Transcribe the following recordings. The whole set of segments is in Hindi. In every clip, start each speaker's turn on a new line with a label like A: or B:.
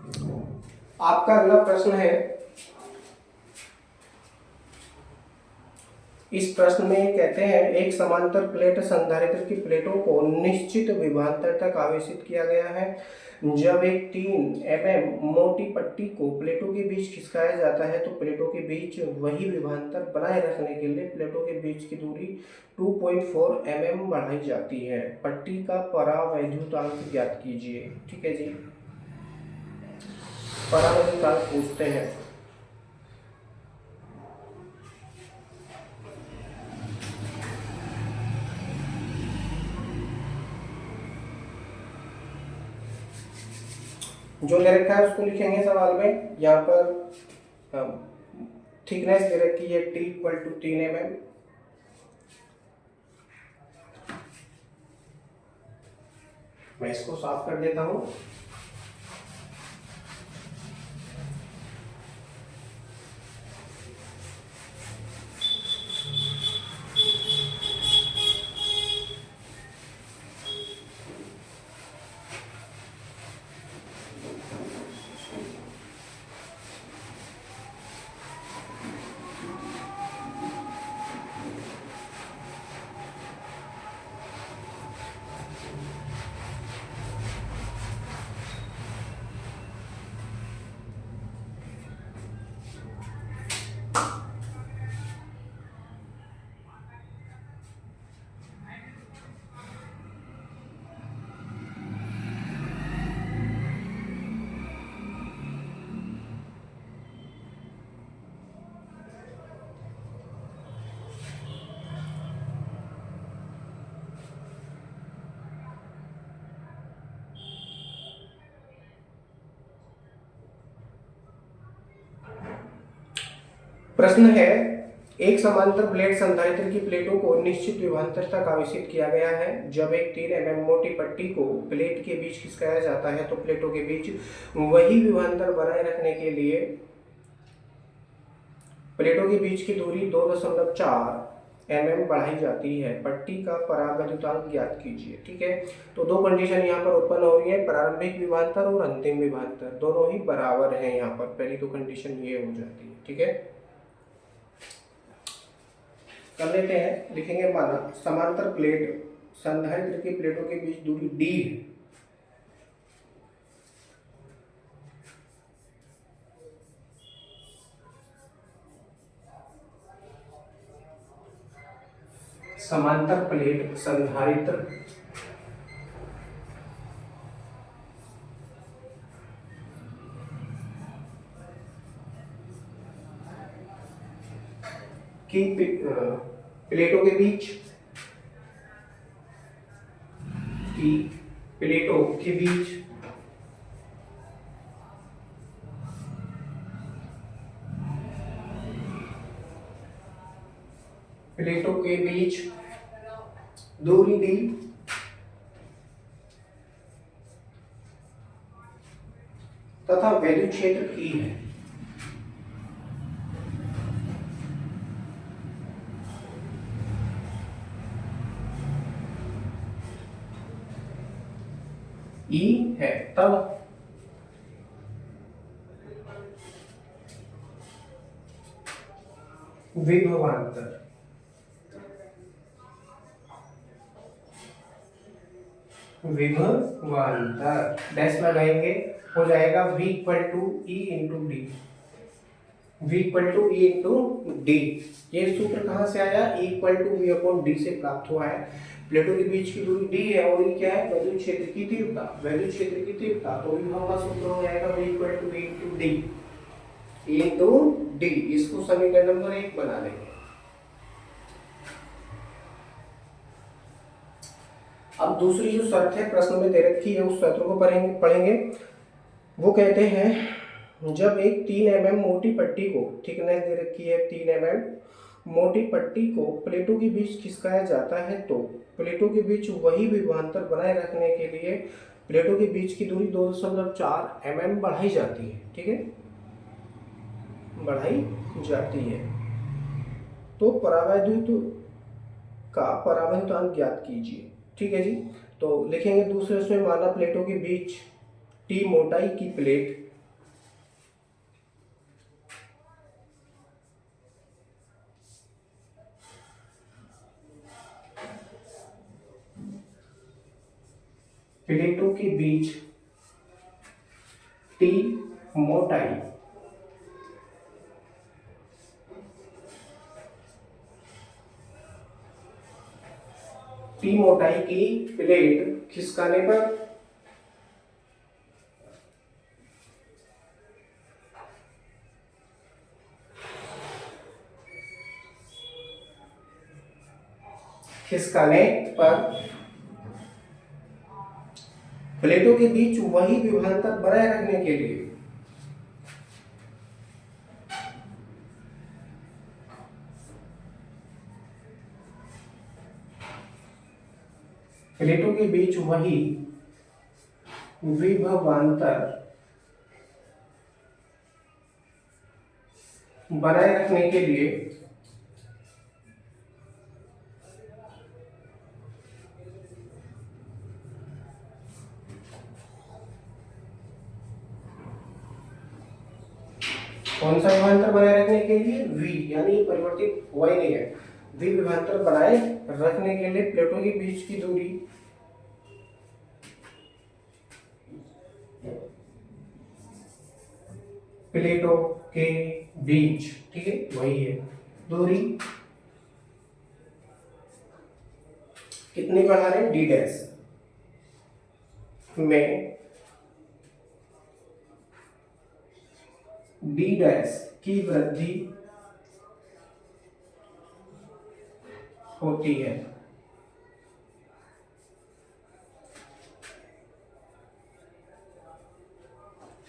A: आपका अगला प्रश्न है, इस प्रश्न में कहते हैं एक समांतर प्लेट संधारित्र की प्लेटों को निश्चित विभवांतर तक आवेशित किया गया है। जब एक 3 mm मोटी पट्टी को प्लेटों के बीच खिसकाया जाता है तो प्लेटों के बीच वही विभवांतर बनाए रखने के लिए प्लेटों के बीच की दूरी 2.4 mm बढ़ाई जाती है। पट्टी का परावैद्युतांक ज्ञात कीजिए। ठीक है जी, परावैद्युतांक पूछते हैं। जो ले रखा है उसको लिखेंगे सवाल में। यहाँ पर थिकनेस दे रखी है T = 3 mm। मैं इसको साफ कर देता हूँ। प्रश्न है, एक समांतर प्लेट संधारित्र की प्लेटों को निश्चित विभवांतर तक आवेशित किया गया है। जब एक 3 mm मोटी पट्टी को प्लेट के बीच खिसकाया जाता है तो प्लेटों के बीच वही विभवांतर बनाए रखने के लिए प्लेटों के बीच की दूरी 2.4 mm बढ़ाई जाती है। पट्टी का परावैद्युतांक ज्ञात कीजिए। ठीक है, तो दो कंडीशन यहाँ पर उत्पन्न हो रही है, प्रारंभिक विभवांतर और अंतिम विभवांतर दोनों ही बराबर हैं। यहाँ पर पहली तो कंडीशन ये हो जाती है। ठीक है, कर लेते हैं। लिखेंगे माना समांतर प्लेट संधारित्र की प्लेटों के बीच दूरी d है। समांतर प्लेट संधारित्र की प्लेटों के बीच प्लेटों के बीच प्लेटों के बीच दूरी दी तथा वैद्युत क्षेत्र ई है। ई है तब विभवांतर डैश लगाएंगे, हो जाएगा V = E × D। V = E × D। ये सूत्र कहाँ से आया? E = V/D से प्राप्त हुआ है। प्लेटों के बीच की दूरी d है और ये क्या है? वैद्युत क्षेत्र की तीव्रता। वैद्युत क्षेत्र की तीव्रता तो विभव का सूत्र हो जाएगा V = E × D। E × D, इसको समीकरण नंबर 1 बना लेंगे। अब दूसरी जो शर्त है प्रश्न में दे रखी है उस शर्त को पढ़ेंगे। वो कहते हैं जब एक 3 mm मोटी पट्टी को, थिकनेस दे रखी है 3 mm मोटी पट्टी को प्लेटों के बीच खिसकाया जाता है तो प्लेटों के बीच वही विभवांतर बनाए रखने के लिए प्लेटों के बीच की दूरी 2.4 mm बढ़ाई जाती है। ठीक है, बढ़ाई जाती है। तो परावैद्युत का परावैद्युतांक ज्ञात कीजिए। ठीक है जी, तो लिखेंगे दूसरे उसमें माना प्लेटों के बीच T मोटाई की प्लेट प्लेटों के बीच टी मोटाई की प्लेट खिसकाने पर प्लेटों के बीच वही विभवांतर बनाए रखने के लिए प्लेटों के बीच वही विभवांतर बनाए रखने के लिए कौन सा विभवांतर बनाए रखने के लिए? V, यानी परिवर्तित हुआ ही नहीं है। V विभवांतर बनाए रखने के लिए प्लेटों के बीच की दूरी प्लेटों के बीच, ठीक है, वही है दूरी कितनी बढ़ा रहे हैं? D डैश में D डैश की वृद्धि होती है।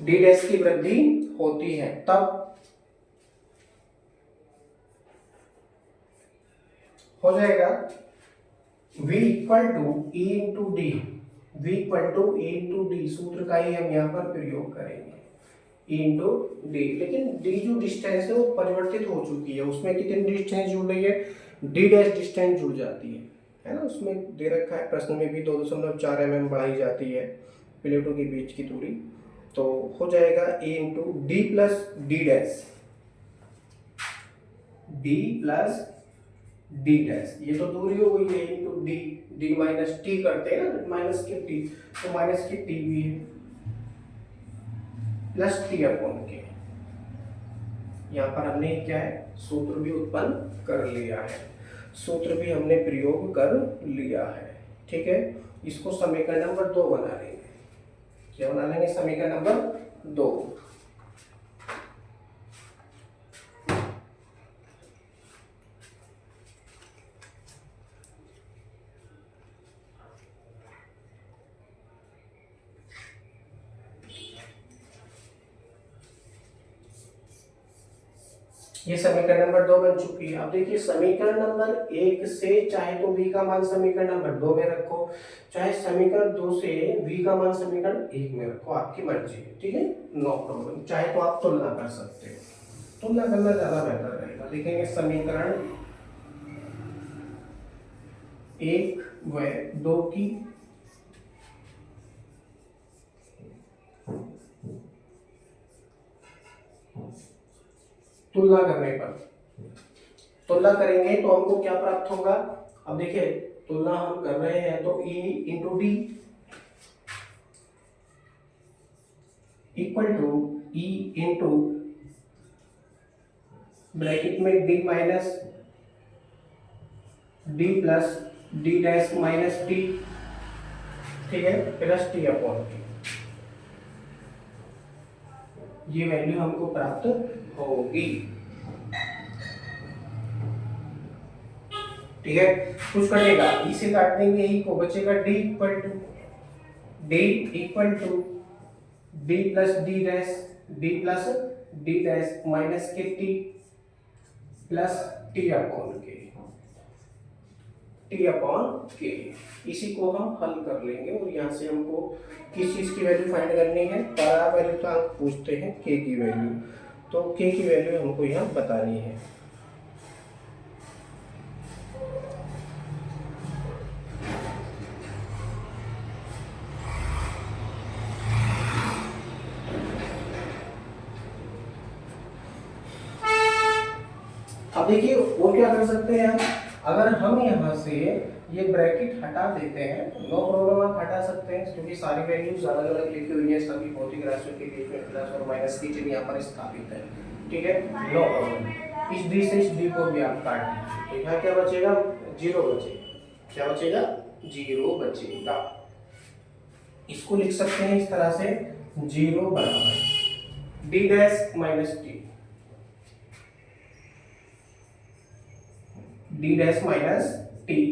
A: D डैश की वृद्धि होती है तब हो जाएगा V equal to E into D. V equal to E into D सूत्र का ही हम यहाँ पर प्रयोग करेंगे, E इंटू डी। लेकिन D जो डिस्टेंस है वो परिवर्तित हो चुकी है, उसमें कितनी डिस्टेंस जुड़ रही है? D डैश डिस्टेंस जुड़ जाती है ना। उसमें दे रखा है प्रश्न में भी 2.4 mm बढ़ाई जाती है प्लेटों के बीच की दूरी, तो हो जाएगा E into D plus D dash, D plus D dash. ये तो दूरी हो गई है into D, D minus T करते हैं ना, माइनस के टी, तो माइनस के टी भी है प्लस टी अपॉन के। यहाँ पर हमने क्या है? सूत्र भी उत्पन्न कर लिया है, सूत्र भी हमने प्रयोग कर लिया है, ठीक है। इसको समीकरण नंबर 2 बना लेंगे। क्या बना लेंगे? समीकरण नंबर 2। ये समीकरण नंबर 2 बन चुकी है। अब देखिए समीकरण नंबर 1 से चाहे तो v का मान समीकरण नंबर 2 में रखो, चाहे समीकरण 2 से v का मान समीकरण 1 में रखो, आपकी मर्जी है, ठीक है, नो प्रॉब्लम। चाहे तो आप तुलना कर सकते हो, तुलना करना ज्यादा बेहतर रहेगा। लिखेंगे समीकरण 1 व 2 की तुलना करने पर, तुलना करेंगे तो हमको क्या प्राप्त होगा? अब देखिए तुलना हम कर रहे हैं तो E into D equal to E into bracket में D minus D plus D dash minus T, ठीक है, प्लस T अपॉन T। ये वैल्यू हमको प्राप्त होगी, ठीक है। कुछ कटेगा, इसे काट देंगे, ई को बचेगा D equal to D plus D dash, D plus D dash minus के T प्लस T अपॉन के, T अपॉन के। इसी को हम हल कर लेंगे और यहाँ से हमको किस चीज की वैल्यू फाइंड करनी है? पहला वैल्यू तो आप पूछते हैं k की वैल्यू, तो k की वैल्यू हमको यहाँ बतानी है। अब देखिए वो क्या कर सकते हैं हम? अगर हम यहाँ से ये ब्रैकेट हटा देते हैं, नो प्रॉब्लम, आप हटा सकते हैं क्योंकि सारी वैल्यूज अलग अलग लिखी हुई है, सभी भौतिक राशियों के बीच में प्लस और माइनस की चिन्ह यहाँ पर स्थापित है। ठीक है, नो प्रॉब्लम। इस डी से इस डी को भी आप काट दीजिए, तो यहाँ क्या बचेगा, 0 बचेगा। क्या बचेगा, 0 बचेगा। इसको लिख सकते हैं इस तरह से, 0 बराबर D dash minus T, D dash minus T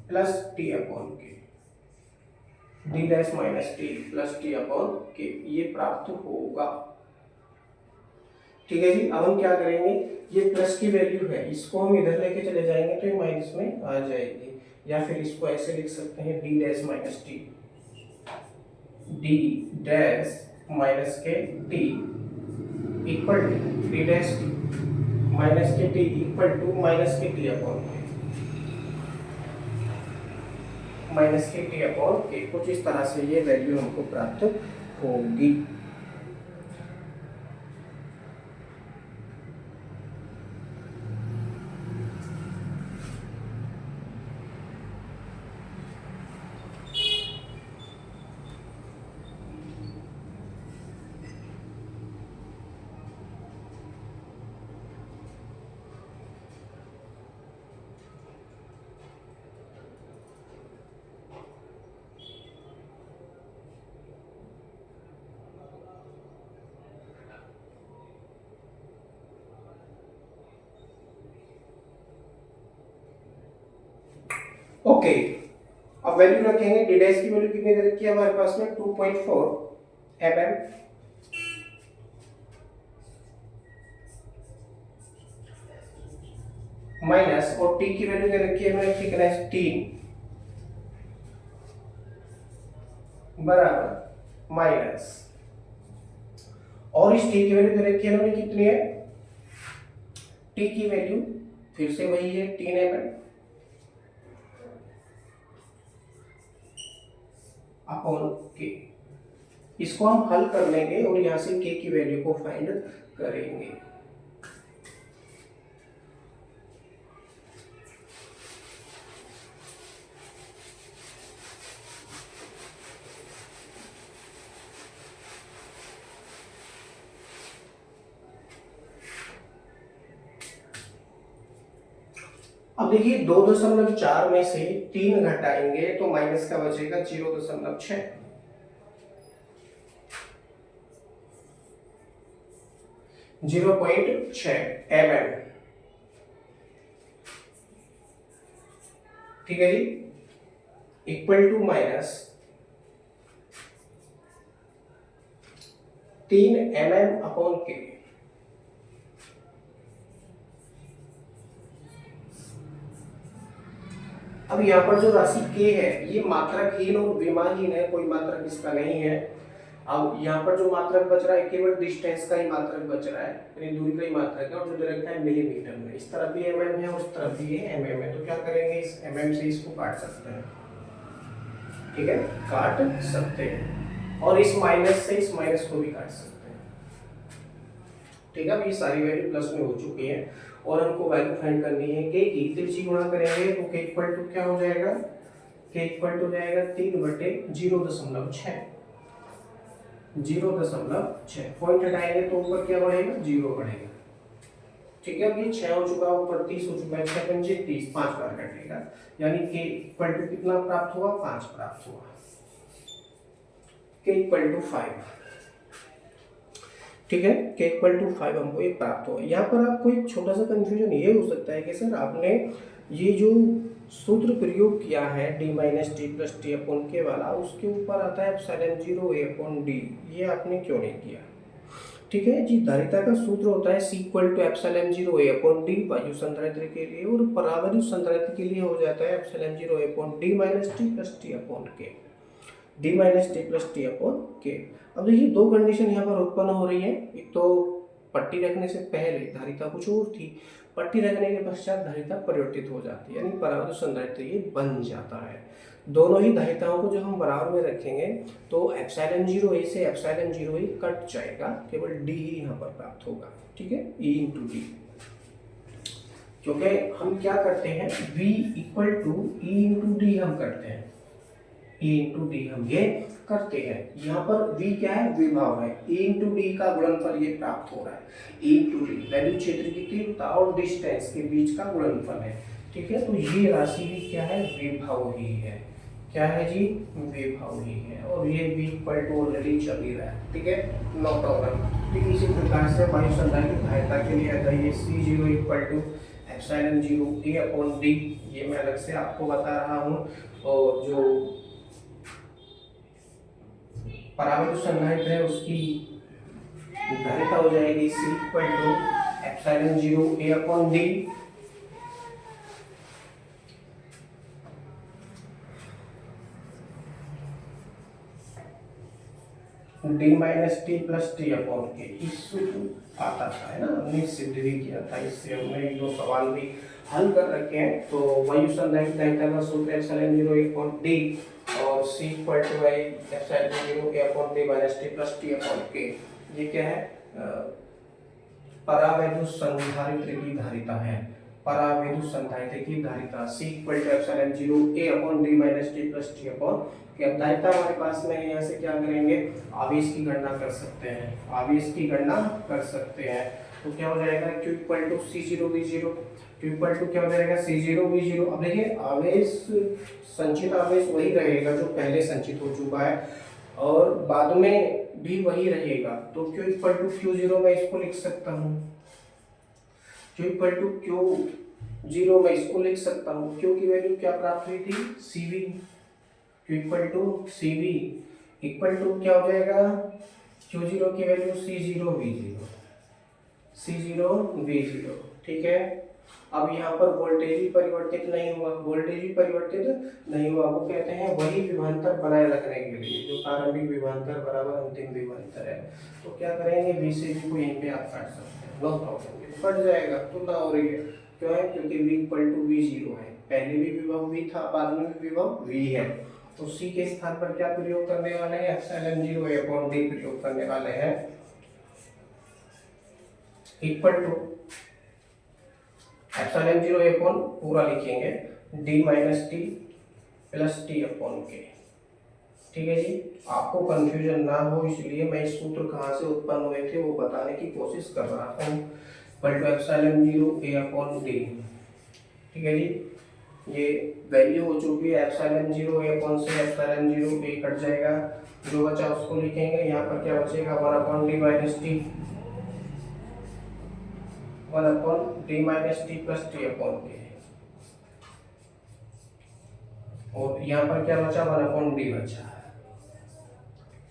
A: plus T upon K, D dash minus T plus T upon K, ये प्राप्त होगा। ठीक है जी। अब हम क्या करेंगे, ये प्लस की वैल्यू है, इसको हम इधर लेके चले जाएंगे तो ये माइनस में आ जाएगी, या फिर इसको ऐसे लिख सकते हैं, D dash minus T, D dash minus K T equal to D dash minus K T equal to minus K T upon K, minus K T upon K. कुछ इस तरह से ये वैल्यू हमको प्राप्त होगी। ओके, अब वैल्यू रखेंगे, डी डैश की वैल्यू कितनी दे रखी है हमारे पास में, 2.4 mm, माइनस, और टी की वैल्यू दे रखी है हमें थिकनेस 3 बराबर माइनस, और इस टी की वैल्यू दे रखी है हमें कितनी है, टी की वैल्यू फिर से वही है 3 mm अपॉन के। इसको हम हल कर लेंगे और यहां से के की वैल्यू को फाइंड करेंगे। अब देखिए 2.4 में से 3 घटाएंगे तो माइनस का बचेगा 0.6, 0.6 mm। ठीक है जी, equal to minus 3 mm upon K. अब यहाँ पर जो राशि k है ये मात्रकहीन और विमाहीन है, कोई मात्रक इसका नहीं है। अब यहाँ पर जो मात्रक बच रहा है केवल डिस्टेंस का ही मात्रक बच रहा है, यानी दूरी का ही मात्रक है, और जो दे रखा है मिलीमीटर में। इस तरफ भी mm है, उस तरफ भी ये mm है, तो क्या करेंगे, इस mm से इसको काट सकते हैं। ठीक है, काट सकते हैं, और इस माइनस से इस माइनस को भी काट सकते हैं। ठीक है, अब ये सारी वैल्यू प्लस में हो चुकी है और हमको वैल्यू फाइंड करनी है के की। तिरछी गुणा करेंगे तो के इक्वल टू क्या हो जाएगा, के इक्वल टू जाएगा 3/0.6, 0.6। पॉइंट हटाएंगे तो ऊपर क्या बढ़ेगा, 0 बढ़ेगा। ठीक है, अब ये 6 हो चुका है, ऊपर 30 हो चुका है, 6 पंजे 30, 5 बार कटेगा, यानी के इक्वल टू कितना प्राप्त हुआ, 5 प्राप्त हुआ। के इक्वल टू 5। ठीक है, के इक्वल टू 5 हमको ये प्राप्त हुआ। यहाँ पर आपको एक छोटा सा कंफ्यूजन ये हो सकता है कि सर आपने ये जो सूत्र प्रयोग किया है D minus T plus T upon के वाला, उसके ऊपर आता है एप्सिलॉन 0 ए अपॉन डी, ये आपने क्यों नहीं किया। ठीक है जी, धारिता का सूत्र होता है C equal to epsilon 0 A upon D वायु संधारित्र के लिए, और परावैद्युत संधारित्र के लिए हो जाता है epsilon 0 A upon D minus T plus T upon K, D minus T plus T upon K. अब देखिए दो कंडीशन यहाँ पर उत्पन्न हो रही है, एक तो पट्टी रखने से पहले धारिता कुछ और थी, पट्टी रखने के पश्चात धारिता परिवर्तित हो जाती है, यानी परावैद्युत संधारित्र ये बन जाता है। दोनों ही धारिताओं को जब हम बराबर में रखेंगे तो एप्सिलॉन 0 ए से एप्सिलॉन 0 ए कट जाएगा, केवल डी ही यहाँ पर प्राप्त होगा। ठीक है, ई इंटू डी। क्योंकि हम क्या करते हैं, V equal to E into D हम करते हैं, E इंटू डी हम ये करते हैं। यहाँ पर V क्या है, विभव है, E इंटू डी का गुणनफल ये प्राप्त हो रहा है। E इंटू डी वैल्यू क्षेत्र की तीव्रता और डिस्टेंस के बीच का गुणनफल है, ठीक है। तो ये राशि भी क्या है, विभव ही है। क्या है जी, विभव ही है। और ये V इक्वल टू ऑलरेडी चल ही रहा है, ठीक है, नो प्रॉब्लम। ठीक, इसी प्रकार से वायु संधारित्र की सहायता के लिए अगर ये C0 equal to epsilon 0 A upon D, ये मैं अलग से आपको बता रहा हूँ। और जो परावैद्युत संधारित्र है उसकी धारिता हो जाएगी C equal to epsilon 0 A upon D, D minus T plus T upon K. इस सूत्र आता था, है ना, हमने सिद्ध भी किया था, इससे हमने एक दो सवाल भी हल कर रखे हैं। तो वायु संधारित्र का सूत्र एप्सिलॉन 0 अपॉन डी और C equal two by epsilon 0 A upon D minus T plus T upon K. ये क्या है, परावैद्युत संधारित्र की धारिता है। परावैद्युत संधारित्र की धारिता C equal to epsilon 0 A upon D minus T plus T upon K. अब धारिता हमारे पास में, यहाँ से क्या करेंगे, आवेश की गणना कर सकते हैं, आवेश की गणना कर सकते हैं। तो क्या हो जाएगा, Q equal to C0 V0, Q equal to क्या हो जाएगा, C0 V0। अब देखिए आवेश, संचित आवेश वही रहेगा जो पहले संचित हो चुका है और बाद में भी वही रहेगा। तो Q इक्वल टू Q0 मैं इसको लिख सकता हूँ, Q इक्वल टू Q0 मैं इसको लिख सकता हूँ। Q की वैल्यू क्या प्राप्त हुई थी, CV। Q equal to CV equal to क्या हो जाएगा, Q0 की value C0 V0, C0 V0, ठीक है। अब यहाँ पर वोल्टेज ही परिवर्तित नहीं हुआ, वोल्टेज ही परिवर्तित नहीं हुआ, वो कहते हैं वही विभवांतर बनाए रखने के लिए, जो प्रारंभिक विभवांतर बराबर अंतिम विभवांतर है। तो क्या करेंगे, V से V को यहीं पे आप काट सकते हैं, नो प्रॉब्लम, ये कट जाएगा, तुलना हो रही है। क्यों है, क्योंकि V इक्वल टू V0 है, पहले भी विभव V था, बाद में भी विभव V है। तो C के स्थान पर क्या प्रयोग करने वाले हैं, एप्सिलॉन 0 A अपॉन D प्रयोग करने वाले हैं, equal to epsilon 0 A upon पूरा लिखेंगे D minus T plus T upon K. ठीक है जी, आपको कंफ्यूजन ना हो इसलिए मैं इस सूत्र कहाँ से उत्पन्न हुए थे वो बताने की कोशिश कर रहा हूँ। Equal to epsilon 0 A upon D, ठीक है जी। ये वैल्यू हो चुकी है एप्सिलॉन 0 A अपॉन से एप्सिलॉन 0 A कट जाएगा, जो बचा उसको लिखेंगे। यहाँ पर क्या बचेगा, 1 upon D minus T, 1 upon D minus T plus T upon के, और यहाँ पर क्या बचा, 1 अपॉन D बचा,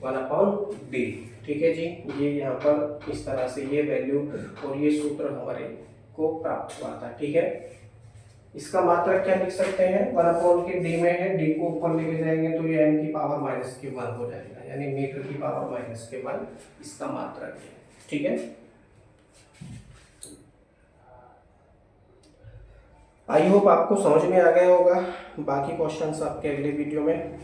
A: 1 अपॉन D। ठीक है जी, ये यहाँ पर इस तरह से ये वैल्यू और ये सूत्र हमारे को प्राप्त हुआ था। ठीक है, इसका मात्रक क्या लिख सकते हैं, 1 अपॉन के D में है, D को ऊपर लेके जाएंगे तो ये n की पावर माइनस के 1 हो जाएगा, यानी मीटर की पावर माइनस के 1 इसका मात्रक है। ठीक है, आई होप आपको समझ में आ गया होगा। बाकी क्वेश्चंस आपके अगले वीडियो में